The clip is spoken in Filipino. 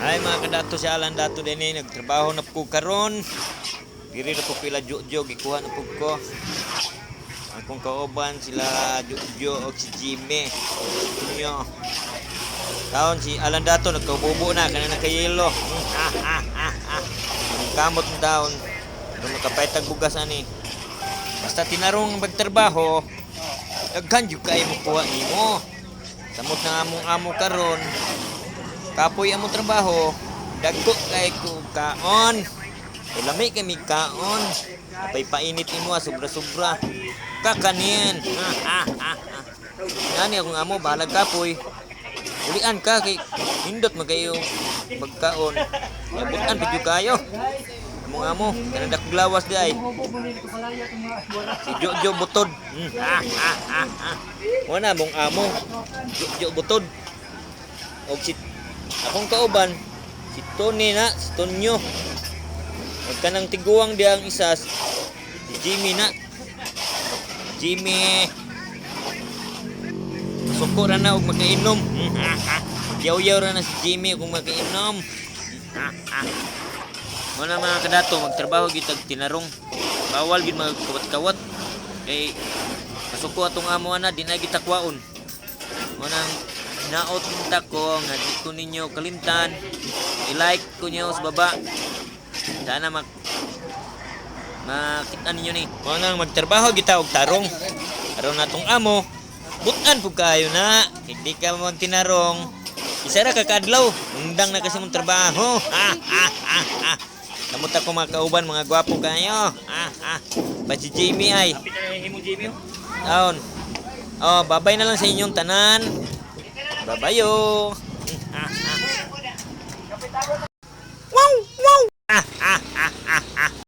Ay mga kadato si Alan dato din nagtrabaho na po karon. Diri na po pila Jojo gikuha na po ko. Akong kauban sila Jojo o si Jimmy. Inyo. Taon si Alan dato nagkaububo na kana nakayelo. Ang kamot ng taon. Kung makapaytag bugas ani. Basta tinarong magtrabaho, daghan jud kay mo kuha nimo. Samot na among amo karon. Kapoy among trabaho, dagko kay ko kaon. Lami kami kaon. Apay painit imo sobra-sobra. Kakanin. Nani akong amo balag kapoy. Ulian ka kay hindot magayo magkaon. Yabutan pidyo kayo. Among amo kana dak glawas di ay. Si Jojo Butod. Wala mong amo. Jojo Butod. Og si akong kauban si Tony na, si Tonyo. Kanang tiguang di ang isa si Jimmy na. Jimmy. Suko ra na og makainom. Yaw-yaw ra na si Jimmy kung makainom. Muna mga kadato magtrabaho gid tag tinarong. Bawal gid magkawat-kawat. Kay kasuko atong amo ana di na gitakwaon. Munang naot ta ko nga di ko ninyo kalimtan. I-like ko niyo sa baba. Sana makita ninyo ni. Munang magtrabaho kita og tarong. Aron natong amo. Butan po kayo na. Hindi ka magtinarong. Isa ra kakadlaw. Undang na kasi mong trabaho. Namuta ko mga kauban, mga gwapo kayo. Ba si Jimmy ay. Kapit na himo Jimmy. Taon. Oh, babay na lang sa inyong tanan. Babayo.